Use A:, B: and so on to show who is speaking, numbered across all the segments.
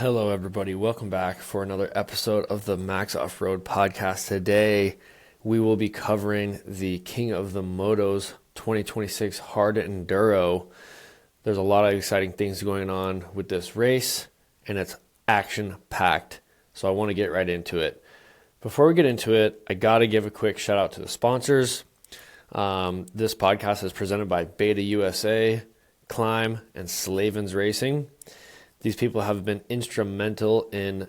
A: Hello, everybody. Welcome back for another episode of the Max Off-Road Podcast. Today, we will be covering the King of the Motos 2026 Hard Enduro. There's a lot of exciting things going on with this race, and it's action-packed. So I want to get right into it. Before we get into it, I got to give a quick shout out to the sponsors. This podcast is presented by Beta USA, Climb, and Slavens Racing. These people have been instrumental in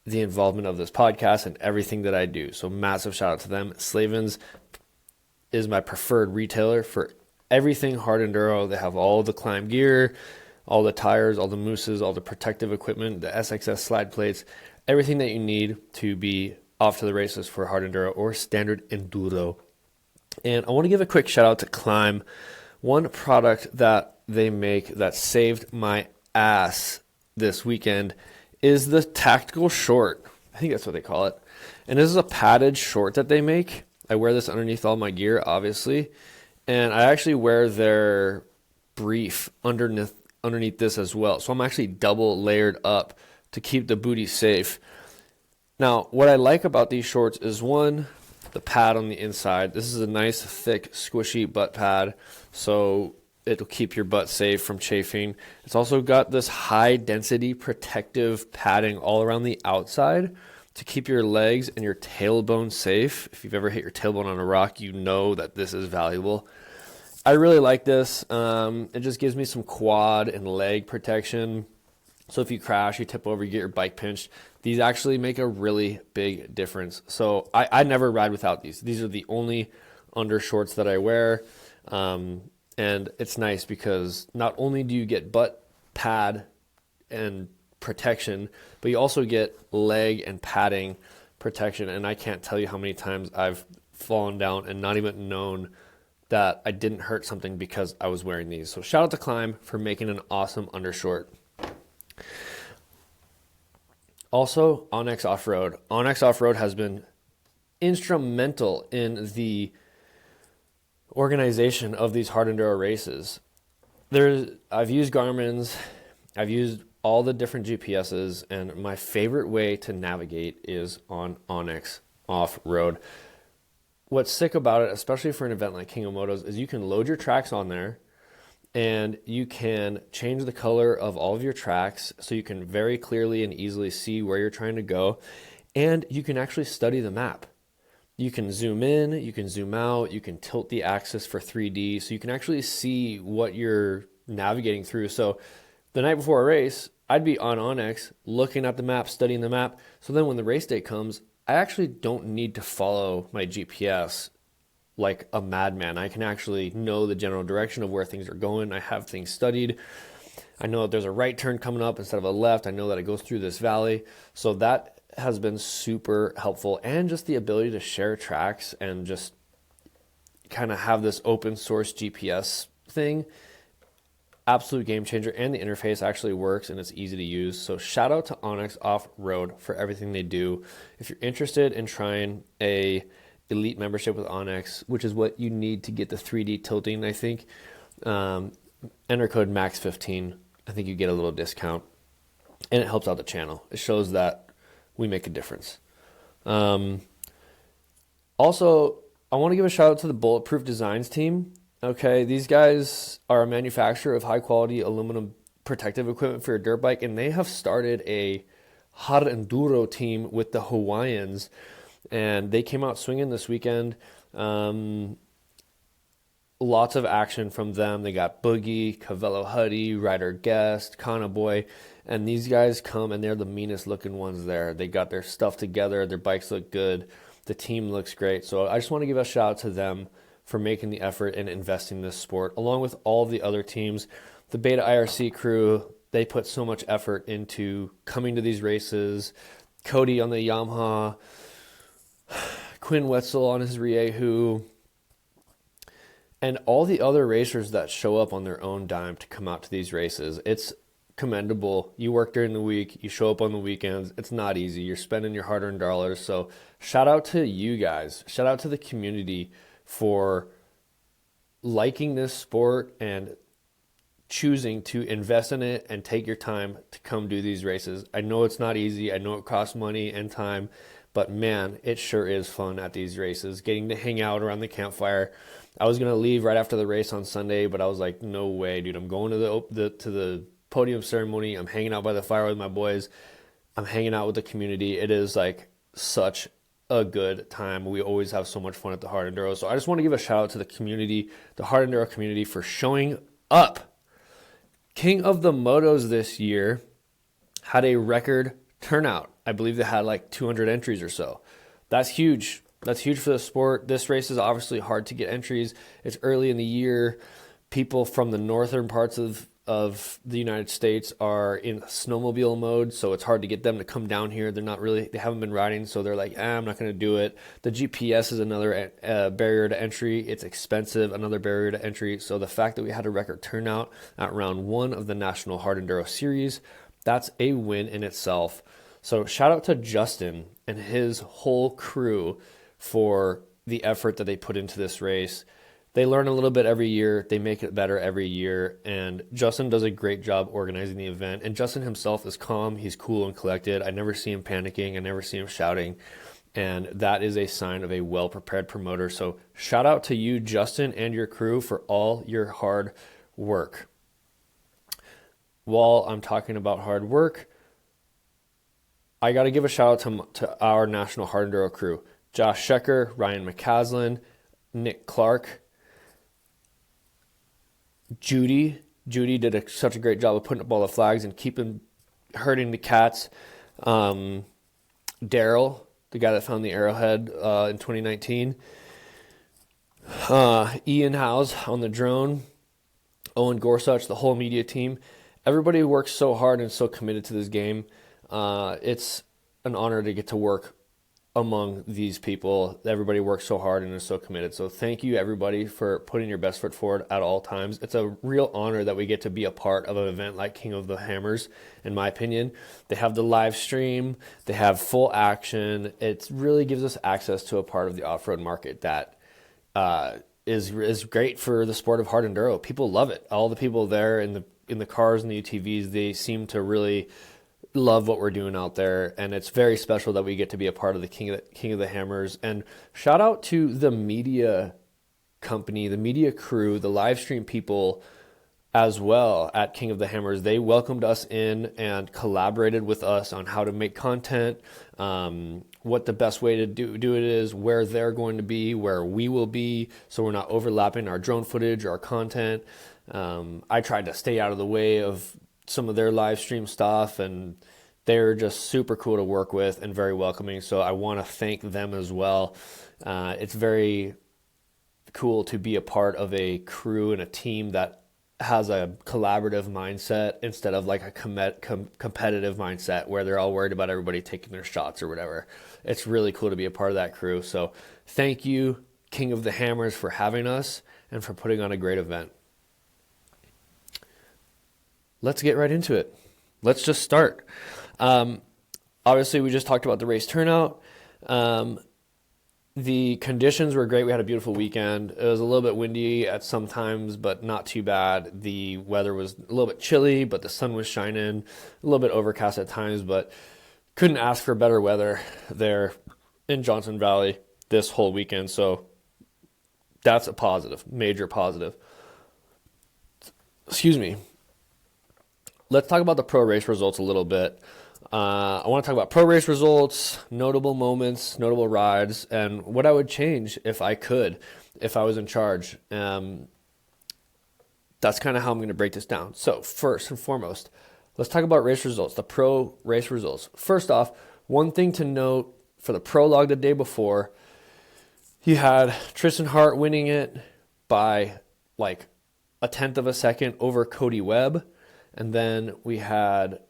A: the involvement of this podcast and everything that I do. So massive shout out to them. Slavens is my preferred retailer for everything hard enduro. They have all the climb gear, all the tires, all the mousses, all the protective equipment, the SXS slide plates, everything that you need to be off to the races for hard enduro or standard enduro. And I want to give a quick shout out to Climb. One product that they make that saved my ass this weekend is the tactical short. I think that's what they call it. And this is a padded short that they make. I wear this underneath all my gear, obviously. And I actually wear their brief underneath this as well. So I'm actually double layered up to keep the booty safe. Now, what I like about these shorts is one, the pad on the inside. This is a nice, thick, squishy butt pad. So it'll keep your butt safe from chafing. It's also got this high density protective padding all around the outside to keep your legs and your tailbone safe. If you've ever hit your tailbone on a rock, you know that this is valuable. I really like this. It just gives me some quad and leg protection. So if you crash, you tip over, you get your bike pinched. These actually make a really big difference. So I never ride without these. These are the only undershorts that I wear. And it's nice because not only do you get butt pad and protection, but you also get leg and padding protection. And I can't tell you how many times I've fallen down and not even known that I didn't hurt something because I was wearing these. So shout out to Climb for making an awesome undershort. Also, Onyx Off-Road. Onyx Off-Road has been instrumental in the organization of these hard enduro races. I've used Garmin's, I've used all the different GPSs, and my favorite way to navigate is on Onyx Off-Road. What's sick about it, especially for an event like King of Motos, is you can load your tracks on there and you can change the color of all of your tracks so you can very clearly and easily see where you're trying to go, and you can actually study the map. You can zoom in, you can zoom out, you can tilt the axis for 3D, so you can actually see what you're navigating through. So the night before a race, I'd be on Onyx looking at the map, studying the map. So then when the race day comes, I actually don't need to follow my GPS like a madman. I can actually know the general direction of where things are going. I have things studied. I know that there's a right turn coming up instead of a left. I know that it goes through this valley. So that has been super helpful, and just the ability to share tracks and just kind of have this open source GPS thing, absolute game changer. And the interface actually works and it's easy to use. So shout out to Onyx Off-Road for everything they do. If you're interested in trying a elite membership with Onyx, which is what you need to get the 3D tilting, I think, enter code MAX15. I think you get a little discount, and it helps out the channel. It shows that we make a difference. Also, I want to give a shout out to the Bulletproof Designs team. Okay, these guys are a manufacturer of high quality aluminum protective equipment for your dirt bike, and they have started a hard enduro team with the Hawaiians, and they came out swinging this weekend. Lots of action from them. They got Boogie, Cavello Huddy, Ryder Guest, Kana Boy, and these guys come and they're the meanest looking ones there. They got their stuff together. Their bikes look good. The team looks great. So I just want to give a shout out to them for making the effort and investing in this sport, along with all the other teams. The Beta IRC crew, they put so much effort into coming to these races. Cody on the Yamaha, Quinn Wetzel on his Riehu, and all the other racers that show up on their own dime to come out to these races. It's commendable. You work during the week, you show up on the weekends. It's not easy. You're spending your hard-earned dollars. So shout out to you guys. Shout out to the community for liking this sport and choosing to invest in it and take your time to come do these races. I know it's not easy. I know it costs money and time, but man, it sure is fun at these races, getting to hang out around the campfire. I was going to leave right after the race on Sunday, but I was like, no way, dude. I'm going to the podium ceremony. I'm hanging out by the fire with my boys. I'm hanging out with the community. It is like such a good time. We always have so much fun at the Hard Enduro. So I just want to give a shout out to the community, the Hard Enduro community, for showing up. King of the Motos this year had a record turnout. I believe they had like 200 entries or so. That's huge. That's huge for the sport. This race is obviously hard to get entries. It's early in the year. People from the northern parts of the United States are in snowmobile mode, so it's hard to get them to come down here. They haven't been riding, so they're like, I'm not going to do it. The GPS is another barrier to entry. It's expensive, another barrier to entry. So the fact that we had a record turnout at round 1 of the National Hard Enduro Series, that's a win in itself. So shout out to Justin and his whole crew for the effort that they put into this race. They learn a little bit every year. They make it better every year. And Justin does a great job organizing the event. And Justin himself is calm. He's cool and collected. I never see him panicking. I never see him shouting. And that is a sign of a well-prepared promoter. So shout out to you, Justin, and your crew for all your hard work. While I'm talking about hard work, I got to give a shout out to our National Hard Enduro crew. Josh Shecker, Ryan McCaslin, Nick Clark, Judy did such a great job of putting up all the flags and herding the cats. Daryl, the guy that found the arrowhead in 2019. Ian Howes on the drone. Owen Gorsuch, the whole media team. Everybody works so hard and so committed to this game. It's an honor to get to work among these people. Everybody works so hard and is so committed. So thank you, everybody, for putting your best foot forward at all times. It's a real honor that we get to be a part of an event like King of the Hammers, in my opinion. They have the live stream. They have full action. It really gives us access to a part of the off-road market that is great for the sport of hard enduro. People love it. All the people there in the cars and the UTVs, they seem to really love what we're doing out there, and it's very special that we get to be a part of the King of the Hammers. And shout out to the media company, the media crew, the live stream people as well at King of the Hammers. They welcomed us in and collaborated with us on how to make content, what the best way to do it is, where they're going to be, where we will be, so we're not overlapping our drone footage or our content. I tried to stay out of the way of some of their live stream stuff, and they're just super cool to work with and very welcoming. So I want to thank them as well. It's very cool to be a part of a crew and a team that has a collaborative mindset instead of like a competitive mindset where they're all worried about everybody taking their shots or whatever. It's really cool to be a part of that crew. So thank you, King of the Hammers, for having us and for putting on a great event. Let's get right into it. Let's just start. Obviously, we just talked about the race turnout. The conditions were great. We had a beautiful weekend. It was a little bit windy at some times, but not too bad. The weather was a little bit chilly, but the sun was shining. A little bit overcast at times, but couldn't ask for better weather there in Johnson Valley this whole weekend. So that's a positive, major positive. Excuse me. Let's talk about the pro race results a little bit. I want to talk about pro race results, notable moments, notable rides, and what I would change if I could, if I was in charge. That's kind of how I'm going to break this down. So first and foremost, let's talk about race results, the pro race results. First off, one thing to note for the prologue the day before, you had Tristan Hart winning it by like a tenth of a second over Cody Webb. And then we had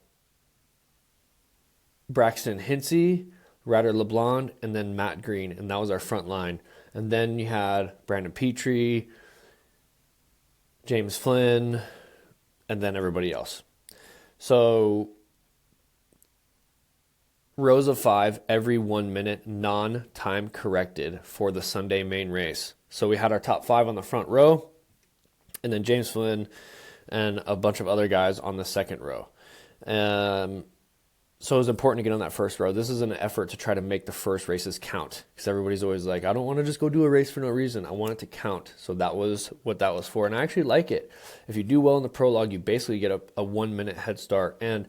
A: Braxton Hinsey, Ryder LeBlanc, and then Matt Green, and that was our front line. And then you had Brandon Petrie, James Flynn, and then everybody else. So rows of 5 every 1 minute, non-time corrected for the Sunday main race. So we had our top 5 on the front row, and then James Flynn, and a bunch of other guys on the second row. So it was important to get on that first row. This is an effort to try to make the first races count, because everybody's always like, I don't want to just go do a race for no reason. I want it to count. So that was what that was for. And I actually like it. If you do well in the prologue, you basically get a 1 minute head start. And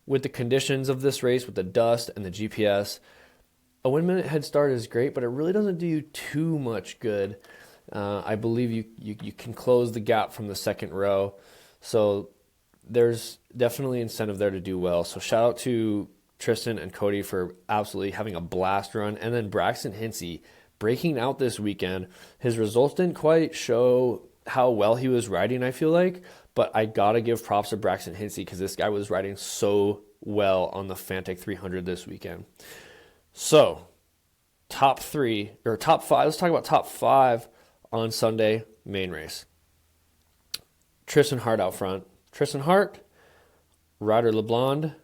A: with the conditions of this race, with the dust and the GPS, a 1 minute head start is great, but it really doesn't do you too much good. I believe you can close the gap from the second row. So there's definitely incentive there to do well. So shout out to Tristan and Cody for absolutely having a blast run. And then Braxton Hinsey breaking out this weekend. His results didn't quite show how well he was riding, I feel like. But I got to give props to Braxton Hinsey, because this guy was riding so well on the Fantic 300 this weekend. So top five. Let's talk about top five on Sunday main race. Tristan Hart out front. Tristan Hart, Ryder LeBlond,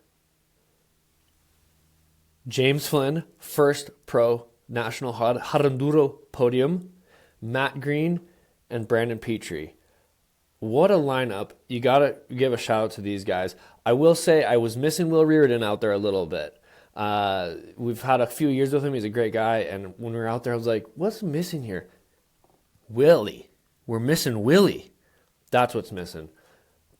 A: James Flynn, first pro national Harenduro podium, Matt Green, and Brandon Petrie. What a lineup. You got to give a shout out to these guys. I will say I was missing Will Reardon out there a little bit. We've had a few years with him. He's a great guy. And when we were out there, I was like, what's missing here? Willie. We're missing Willie. That's what's missing.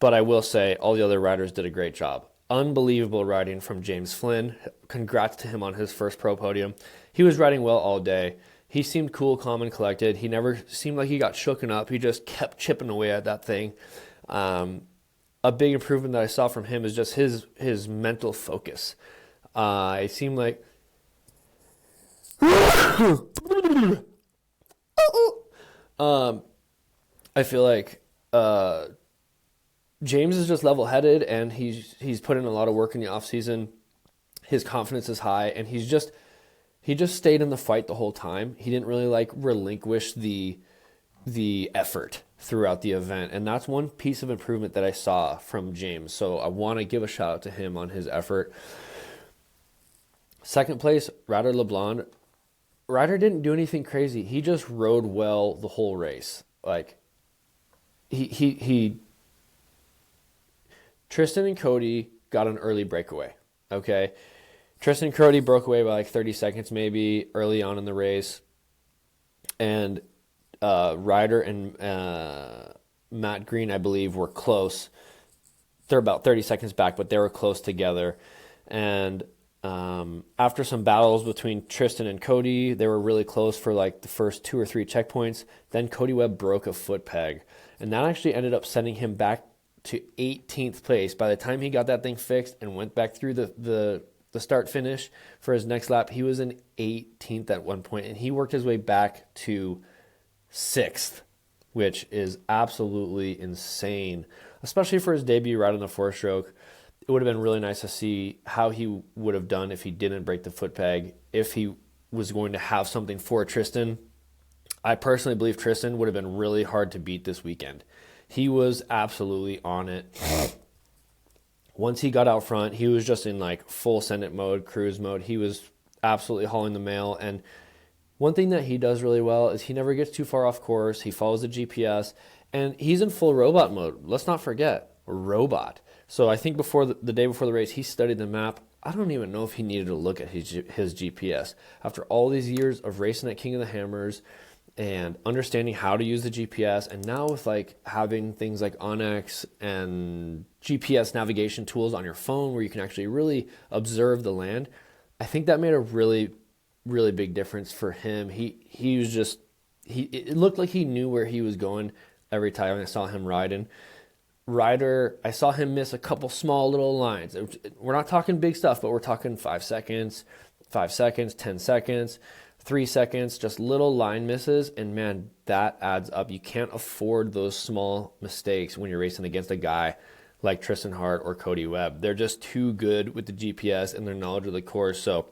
A: But I will say all the other riders did a great job. Unbelievable riding from James Flynn. Congrats to him on his first pro podium. He was riding well all day. He seemed cool, calm, and collected. He never seemed like he got shooken up. He just kept chipping away at that thing. A big improvement that I saw from him is just his mental focus. It seemed like I feel like James is just level-headed, and he's put in a lot of work in the off-season. His confidence is high, and he just stayed in the fight the whole time. He didn't really relinquish the effort throughout the event, and that's one piece of improvement that I saw from James. So I want to give a shout out to him on his effort. Second place, Ryder LeBlond. Ryder didn't do anything crazy. He just rode well the whole race. Tristan and Cody got an early breakaway, okay? Tristan and Cody broke away by 30 seconds maybe early on in the race. And Ryder and Matt Green, I believe, were close. They're about 30 seconds back, but they were close together. And after some battles between Tristan and Cody, they were really close for the first 2 or 3 checkpoints. Then Cody Webb broke a foot peg. And that actually ended up sending him back to 18th place. By the time he got that thing fixed and went back through the start finish for his next lap, he was in 18th at one point, and he worked his way back to 6th, which is absolutely insane, especially for his debut ride on the 4-stroke. It would have been really nice to see how he would have done if he didn't break the foot peg, if he was going to have something for Tristan. I personally believe Tristan would have been really hard to beat this weekend. He was absolutely on it. Once he got out front, he was just in full send it mode, cruise mode. He was absolutely hauling the mail. And one thing that he does really well is he never gets too far off course. He follows the GPS, and he's in full robot mode. Let's not forget, robot. So I think before the day before the race, he studied the map. I don't even know if he needed to look at his GPS. After all these years of racing at King of the Hammers and understanding how to use the GPS, and now with having things like Onyx and GPS navigation tools on your phone where you can actually really observe the land, I think that made a really, really big difference for him. It looked like he knew where he was going every time I saw him riding. Ryder, I saw him miss a couple small little lines. We're not talking big stuff, but we're talking 5 seconds, 10 seconds, 3 seconds, just little line misses. And man, that adds up. You can't afford those small mistakes when you're racing against a guy like Tristan Hart or Cody Webb. They're just too good with the GPS and their knowledge of the course. So,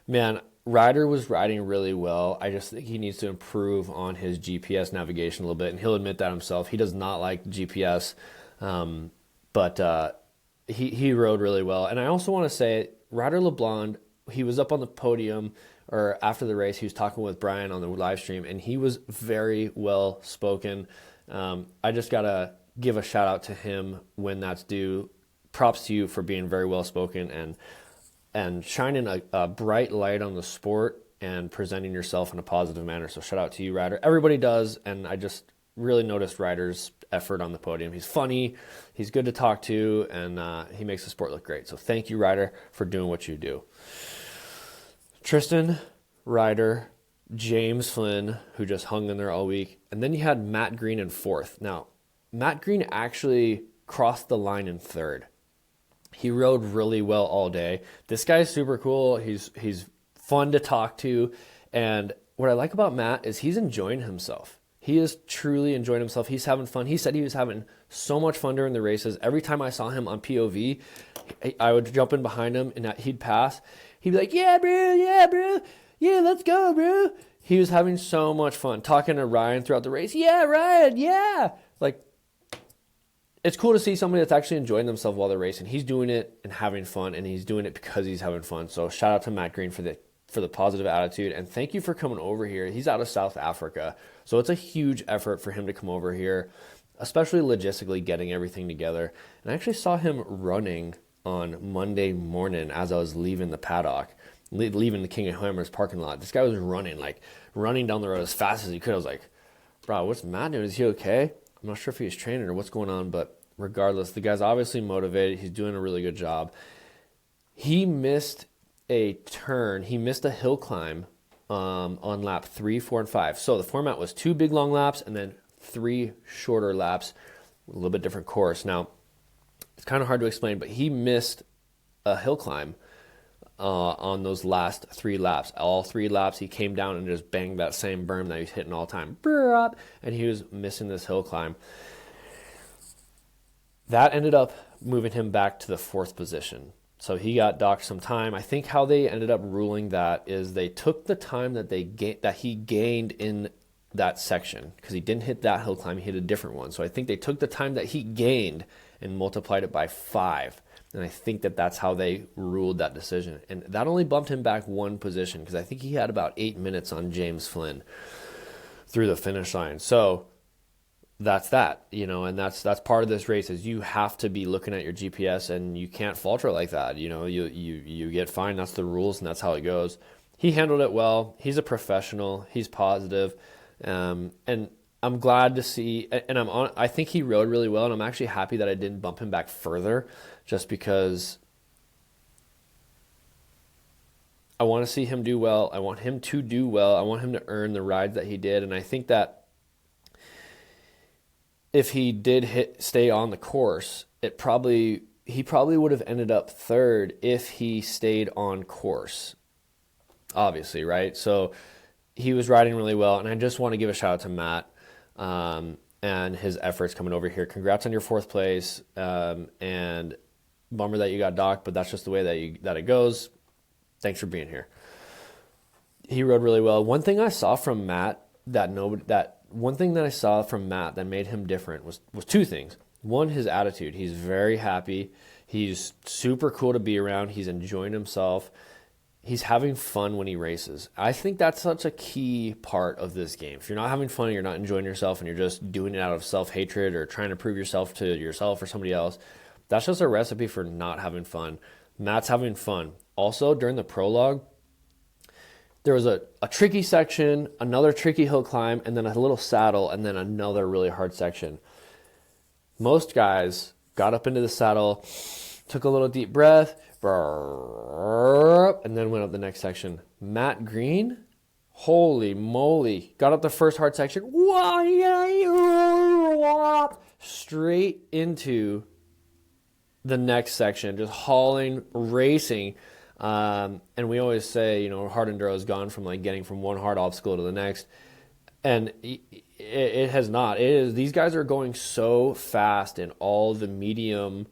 A: man, Ryder was riding really well. I just think he needs to improve on his GPS navigation a little bit, and he'll admit that himself. He does not like GPS, but he rode really well. And I also want to say, Ryder LeBlond, he was up on the podium, or after the race, he was talking with Brian on the live stream, and he was very well spoken. I just got to give a shout out to him when that's due. Props to you for being very well spoken and shining a bright light on the sport and presenting yourself in a positive manner. So shout out to you, Ryder. Everybody does, and I just really noticed Ryder's effort on the podium. He's funny, he's good to talk to, and he makes the sport look great. So thank you, Ryder, for doing what you do. Tristan, Ryder, James Flynn, who just hung in there all week, and then you had Matt Green in fourth. Now, Matt Green actually crossed the line in third. He rode really well all day. This guy's super cool. He's fun to talk to, and what I like about Matt is he's enjoying himself. He is truly enjoying himself. He's having fun. He said he was having so much fun during the races. Every time I saw him on POV, I would jump in behind him and he'd pass. He'd be like, yeah, bro, yeah, let's go, bro. He was having so much fun talking to Ryan throughout the race. Yeah, Ryan, yeah. Like, it's cool to see somebody that's actually enjoying themselves while they're racing. He's doing it and having fun, and he's doing it because he's having fun. So shout out to Matt Green for the positive attitude, and thank you for coming over here. He's out of South Africa, so it's a huge effort for him to come over here, especially logistically getting everything together. And I actually saw him running on Monday morning as I was leaving the paddock, leaving the King of Hammers parking lot. This guy was running down the road as fast as he could. I was like, bro, what's Matt doing? Is he okay? I'm not sure if he was training or what's going on, but regardless, the guy's obviously motivated. He's doing a really good job. He missed a turn. He missed a hill climb on lap 3, 4, and 5. So the format was 2 big long laps and then 3 shorter laps, a little bit different course. Now, it's kind of hard to explain, but he missed a hill climb on those last 3 laps. All 3 laps, he came down and just banged that same berm that he's hitting all the time. And he was missing this hill climb. That ended up moving him back to the 4th position. So he got docked some time. I think how they ended up ruling that is they took the time that he gained in that section, because he didn't hit that hill climb, he hit a different one. So I think they took the time that he gained and multiplied it by 5. And I think that's how they ruled that decision. And that only bumped him back 1 position, because I think he had about 8 minutes on James Flynn through the finish line. So that's that, and that's part of this race is you have to be looking at your GPS, and you can't falter like that. You get fined. That's the rules, and that's how it goes. He handled it well. He's a professional. He's positive. And I'm glad to see, and I think he rode really well, and I'm actually happy that I didn't bump him back further, just because I want to see him do well. I want him to do well. I want him to earn the rides that he did, and I think that if he did stay on the course, he probably would have ended up 3rd if he stayed on course, obviously, right? So he was riding really well, and I just want to give a shout out to Matt and his efforts coming over here. Congrats on your 4th place, and bummer that you got docked, but that's just the way that it goes. Thanks for being here. He rode really well. One thing I saw from Matt that made him different was 2 things. One, his attitude. He's very happy. He's super cool to be around. He's enjoying himself. He's having fun when he races. I think that's such a key part of this game. If you're not having fun, you're not enjoying yourself, and you're just doing it out of self-hatred or trying to prove yourself to yourself or somebody else, that's just a recipe for not having fun. Matt's having fun. Also, during the prologue, there was a tricky section, another tricky hill climb, and then a little saddle, and then another really hard section. Most guys got up into the saddle, took a little deep breath, and then went up the next section. Matt Green, holy moly, got up the first hard section, straight into the next section, just hauling, racing. And we always say, hard enduro has gone from getting from one hard obstacle to the next. And it has not. These guys are going so fast in all the medium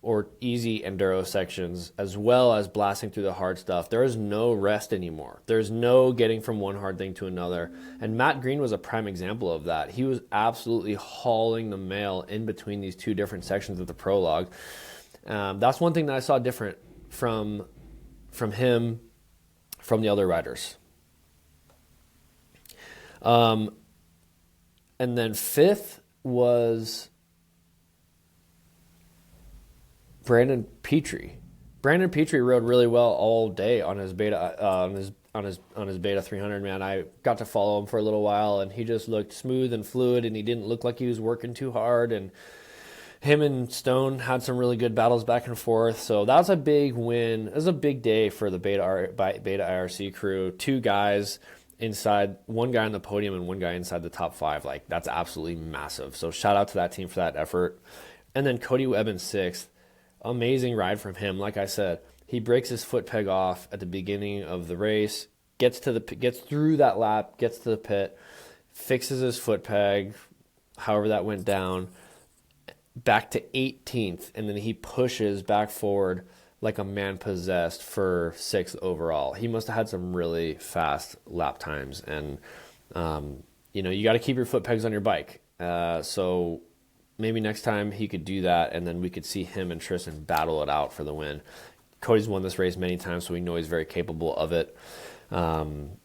A: or easy enduro sections, as well as blasting through the hard stuff. There is no rest anymore. There's no getting from one hard thing to another. And Matt Green was a prime example of that. He was absolutely hauling the mail in between these 2 different sections of the prologue. That's one thing that I saw different from him, from the other riders. And then 5th was Brandon Petrie. Brandon Petrie rode really well all day on his beta on his beta 300. Man, I got to follow him for a little while, and he just looked smooth and fluid, and he didn't look like he was working too hard. And him and Stone had some really good battles back and forth. So that was a big win. It was a big day for the Beta IRC crew. 2 guys inside, 1 guy on the podium and 1 guy inside the top 5. Like, that's absolutely massive. So shout out to that team for that effort. And then Cody Webb in 6th. Amazing ride from him. Like I said, he breaks his foot peg off at the beginning of the race, gets through that lap, gets to the pit, fixes his foot peg, however that went down, back to 18th, and then he pushes back forward like a man possessed for 6th overall. He must have had some really fast lap times, and you got to keep your foot pegs on your bike. So maybe next time he could do that, and then we could see him and Tristan battle it out for the win. Cody's won this race many times, so we know he's very capable of it. And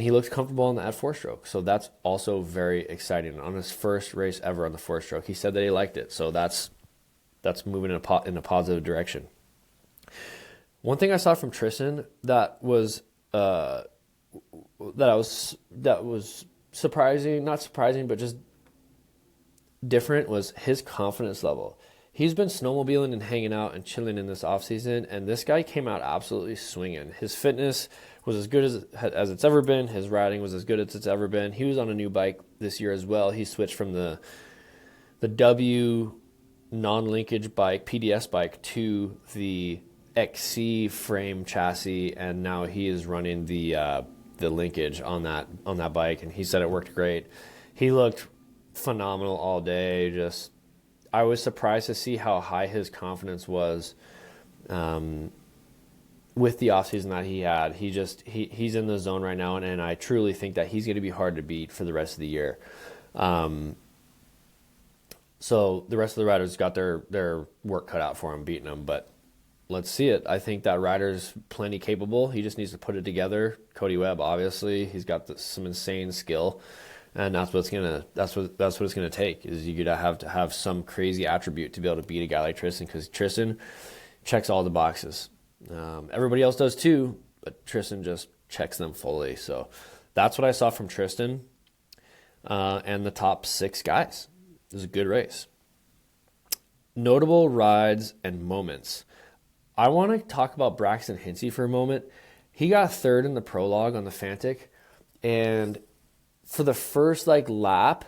A: he looks comfortable on the at 4-stroke. So that's also very exciting. On his first race ever on the 4-stroke, he said that he liked it. So that's moving in a positive direction. One thing I saw from Tristan that was surprising, not surprising, but just different, was his confidence level. He's been snowmobiling and hanging out and chilling in this offseason, and this guy came out absolutely swinging. His fitness was as good as it's ever been. His riding was as good as it's ever been. He was on a new bike this year as well. He switched from the W non-linkage bike, PDS bike, to the XC frame chassis, and now he is running the linkage on that bike, and he said it worked great. He looked phenomenal all day. I was surprised to see how high his confidence was with the offseason that he had. He's in the zone right now, and I truly think that he's going to be hard to beat for the rest of the year. So the rest of the riders got their work cut out for him, beating him, but let's see it. I think that rider's plenty capable. He just needs to put it together. Cody Webb, obviously, he's got some insane skill. And that's what it's gonna take. Is you gotta have to have some crazy attribute to be able to beat a guy like Tristan, because Tristan checks all the boxes. Everybody else does too, but Tristan just checks them fully. So that's what I saw from Tristan and the top 6 guys. It was a good race. Notable rides and moments. I want to talk about Braxton Hinsey for a moment. He got 3rd in the prologue on the Fantic, and for the first lap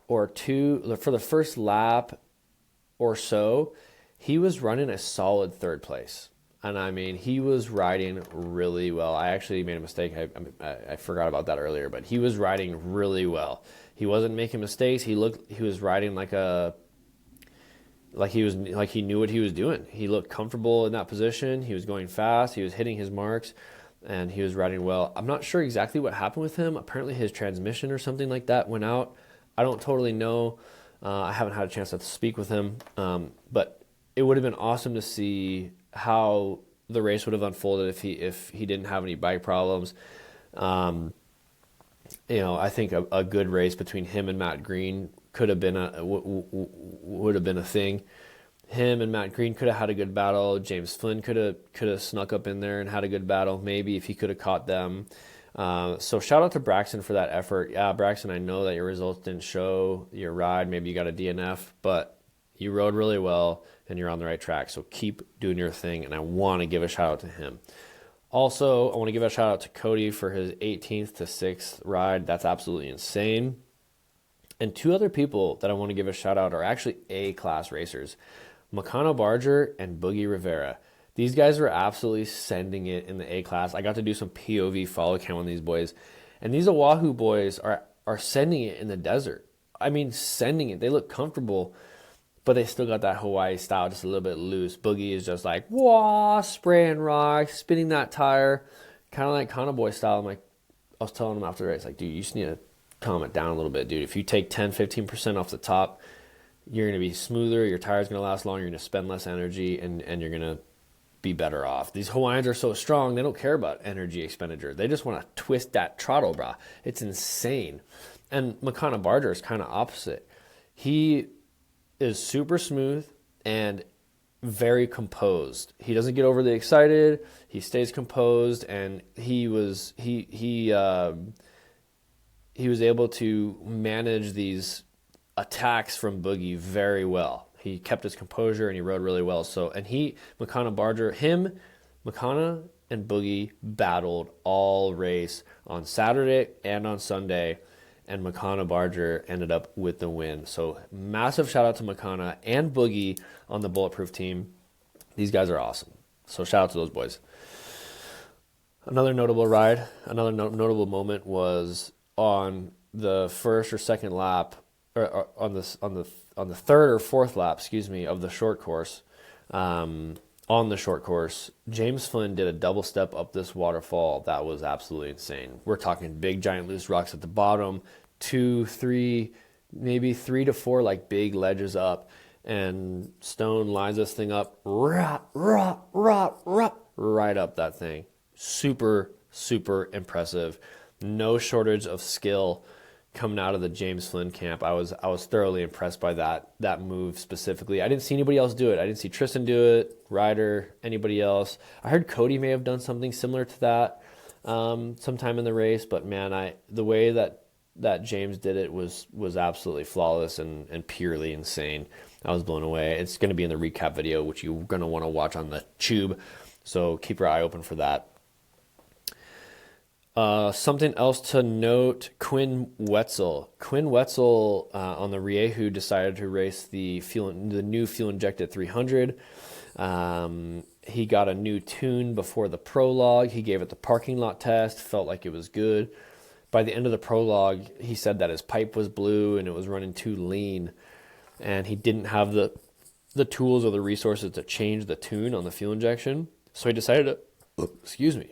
A: or so, he was running a solid 3rd place. And I mean, he was riding really well. I actually made a mistake. I forgot about that earlier, but he was riding really well. He wasn't making mistakes. He was riding like he knew what he was doing. He looked comfortable in that position. He was going fast. He was hitting his marks, and he was riding well. I'm not sure exactly what happened with him. Apparently his transmission or something like that went out. I don't totally know. I haven't had a chance to speak with him, but it would have been awesome to see how the race would have unfolded if he didn't have any bike problems. I think a good race between him and Matt Green could have been would have been a thing. Him and Matt Green could have had a good battle. James Flynn could have snuck up in there and had a good battle, maybe, if he could have caught them. So shout out to Braxton for that effort. Yeah, Braxton, I know that your results didn't show your ride. Maybe you got a DNF, but you rode really well and you're on the right track. So keep doing your thing, and I want to give a shout out to him. Also, I want to give a shout out to Cody for his 18th to 6th ride. That's absolutely insane. And 2 other people that I want to give a shout out are actually A-class racers, Makano Barger and Boogie Rivera. These guys were absolutely sending it in the A-class. I got to do some POV follow cam on these boys. And these Oahu boys are sending it in the desert. I mean, sending it. They look comfortable, but they still got that Hawaii style, just a little bit loose. Boogie is just like, wah, spraying rock, spinning that tire, kind of like Kana Boy style. I was telling him after the race, dude, you just need to calm it down a little bit, dude. If you take 10, 15% off the top, you're going to be smoother, your tire's going to last longer, you're going to spend less energy, and you're going to be better off. These Hawaiians are so strong, they don't care about energy expenditure. They just want to twist that throttle, brah. It's insane. And Makana Barger is kind of opposite. He is super smooth, and very composed. He doesn't get overly excited. He stays composed, and he was able to manage these attacks from Boogie very well. He kept his composure and he rode really well. Makana and Boogie battled all race on Saturday and on Sunday, and Makana Barger ended up with the win. So massive shout out to Makana and Boogie on the Bulletproof team. These guys are awesome. So shout out to those boys. Another notable ride, notable moment was on the first or second lap, or on the third or fourth lap, of the short course. On the short course, James Flynn did a double step up this waterfall that was absolutely insane. We're talking big, giant, loose rocks at the bottom, 2, 3, maybe 3 to 4 like big ledges up, and Stone lines this thing up, right up that thing. Super, super impressive. No shortage of skill coming out of the James Flynn camp. I was thoroughly impressed by that move specifically. I didn't see anybody else do it. I didn't see Tristan do it, Ryder, anybody else. I heard Cody may have done something similar to that sometime in the race, but man, the way that James did it was absolutely flawless and purely insane. I was blown away. It's going to be in the recap video, which you're going to want to watch on the tube, so keep your eye open for that. Something else to note, Quinn Wetzel. On the Riehu decided to race the new fuel-injected 300. He got a new tune before the prologue. He gave it the parking lot test, felt like it was good. By the end of the prologue, he said that his pipe was blue and it was running too lean, and he didn't have the tools or the resources to change the tune on the fuel injection. So he decided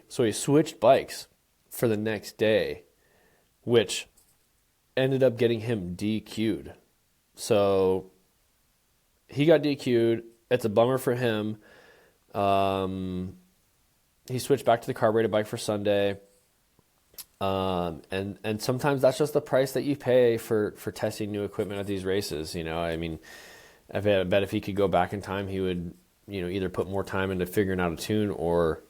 A: so he switched bikes for the next day, which ended up getting him DQ'd. So he got DQ'd. It's a bummer for him. He switched back to the carbureted bike for Sunday. And sometimes that's just the price that you pay for testing new equipment at these races. I mean, I bet if he could go back in time, he would, either put more time into figuring out a tune or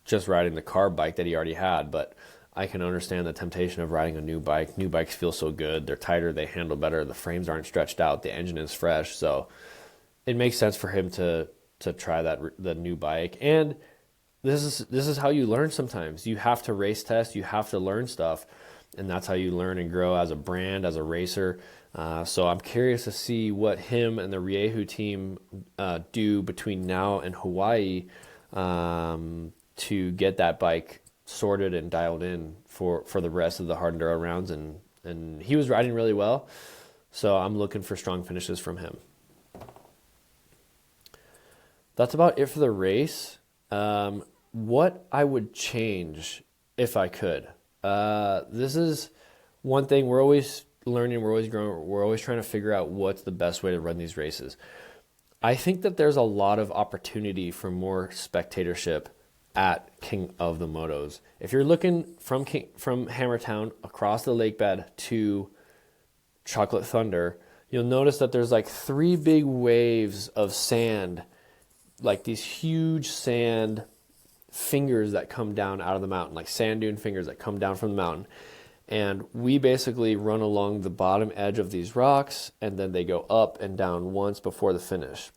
A: just riding the carb bike that he already had. But I can understand the temptation of riding a new bike. New bikes feel so good. They're tighter. They handle better. The frames aren't stretched out. The engine is fresh. So it makes sense for him to try the new bike. And this is how you learn sometimes. You have to race test. You have to learn stuff. And that's how you learn and grow as a brand, as a racer. So I'm curious to see what him and the Riehu team do between now and Hawaii to get that bike sorted and dialed in for the rest of the hard enduro rounds. And he was riding really well. So I'm looking for strong finishes from him. That's about it for the race. What I would change if I could. This is one thing we're always learning, we're always growing, we're always trying to figure out what's the best way to run these races. I think that there's a lot of opportunity for more spectatorship at King of the Motos. If you're looking from Hammertown across the lake bed to Chocolate Thunder, you'll notice that there's like 3 big waves of sand, like these huge sand fingers that come down out of the mountain, like sand dune fingers that come down from the mountain. And we basically run along the bottom edge of these rocks, and then they go up and down once before the finish.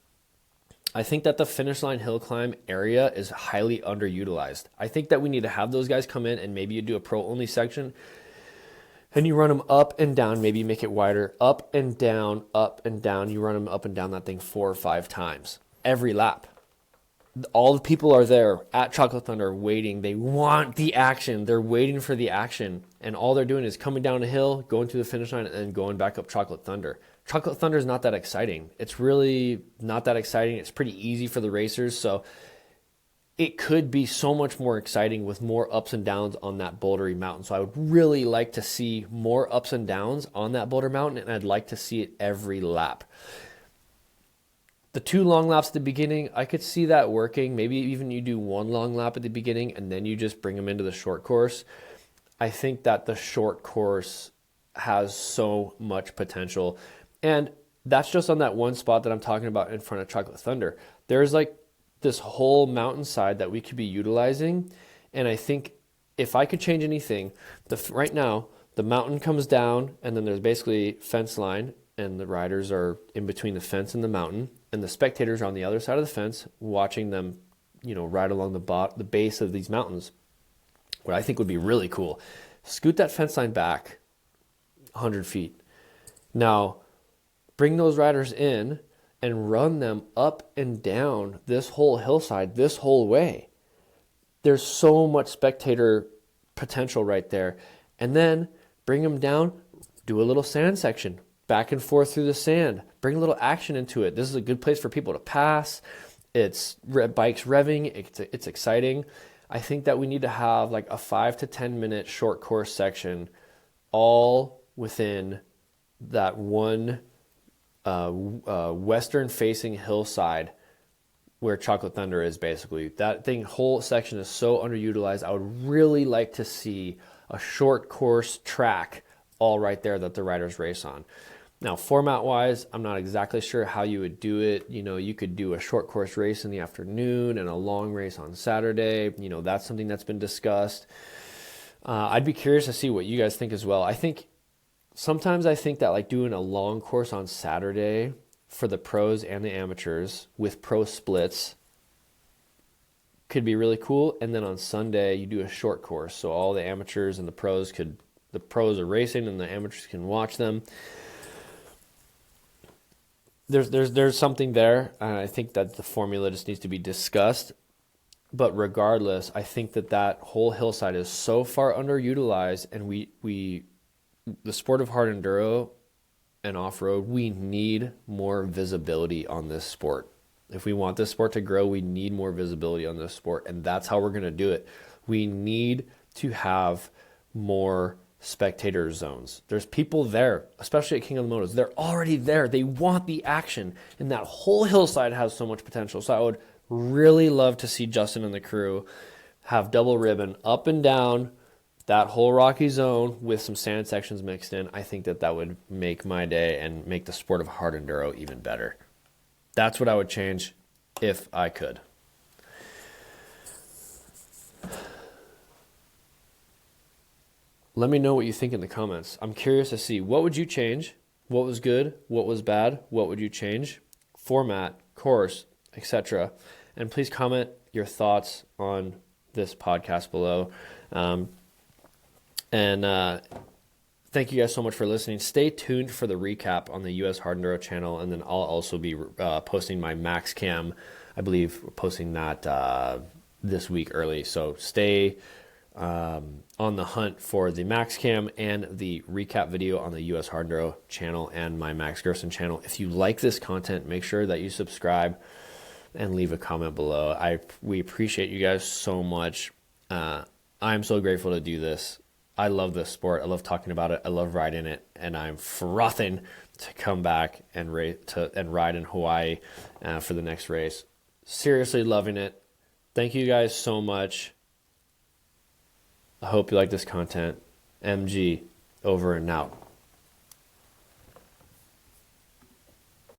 A: I think that the finish line hill climb area is highly underutilized. I think that we need to have those guys come in, and maybe you do a pro only section and you run them up and down, maybe make it wider, up and down, up and down. You run them up and down that thing 4 or 5 times every lap. All the people are there at Chocolate Thunder waiting. They want the action. They're waiting for the action. And all they're doing is coming down a hill, going to the finish line, and then going back up Chocolate Thunder. Chocolate Thunder is not that exciting. It's really not that exciting. It's pretty easy for the racers. So it could be so much more exciting with more ups and downs on that bouldery mountain. So I would really like to see more ups and downs on that boulder mountain, and I'd like to see it every lap. The 2 long laps at the beginning, I could see that working. Maybe even you do 1 long lap at the beginning and then you just bring them into the short course. I think that the short course has so much potential. And that's just on that one spot that I'm talking about in front of Chocolate Thunder. There's like this whole mountainside that we could be utilizing. And I think if I could change anything, right now, the mountain comes down and then there's basically fence line and the riders are in between the fence and the mountain and the spectators are on the other side of the fence watching them, ride along the base of these mountains. What I think would be really cool, scoot that fence line back 100 feet. Now, bring those riders in and run them up and down this whole hillside, this whole way. There's so much spectator potential right there. And then bring them down, do a little sand section, back and forth through the sand, bring a little action into it. This is a good place for people to pass. It's bikes revving. It's exciting. I think that we need to have like a 5 to 10 minute short course section all within that one western facing hillside where Chocolate Thunder is. Basically that whole section is so underutilized. I would really like to see a short course track all right there that the riders race on. Now, format wise, I'm not exactly sure how you would do it. You could do a short course race in the afternoon and a long race on Saturday. That's something that's been discussed. I'd be curious to see what you guys think as well. Sometimes I think that like doing a long course on Saturday for the pros and the amateurs with pro splits could be really cool. And then on Sunday you do a short course. So all the amateurs and the pros are racing and the amateurs can watch them. There's something there. I think that the formula just needs to be discussed. But regardless, I think that whole hillside is so far underutilized, and the sport of hard enduro and off-road, we need more visibility on this sport. If we want this sport to grow, we need more visibility on this sport, and that's how we're going to do it. We need to have more spectator zones. There's people there, especially at King of the Motos. They're already there. They want the action, and that whole hillside has so much potential. So I would really love to see Justin and the crew have double ribbon up and down that whole rocky zone with some sand sections mixed in. I think that would make my day and make the sport of hard enduro even better. That's what I would change if I could. Let me know what you think in the comments. I'm curious to see, what would you change? What was good? What was bad? What would you change? Format, course, etc. And please comment your thoughts on this podcast below. Thank you guys so much for listening. Stay tuned for the recap on the US Hard Enduro channel, and then I'll also be posting my Max Cam. I believe we're posting that this week early. So stay on the hunt for the Max Cam and the recap video on the US Hard Enduro channel and my Max Gerson channel. If you like this content, make sure that you subscribe and leave a comment below. We appreciate you guys so much. I'm so grateful to do this. I love this sport. I love talking about it. I love riding it, and I'm frothing to come back and ride in Hawaii for the next race. Seriously loving it. Thank you guys so much. I hope you like this content. MG, over and out.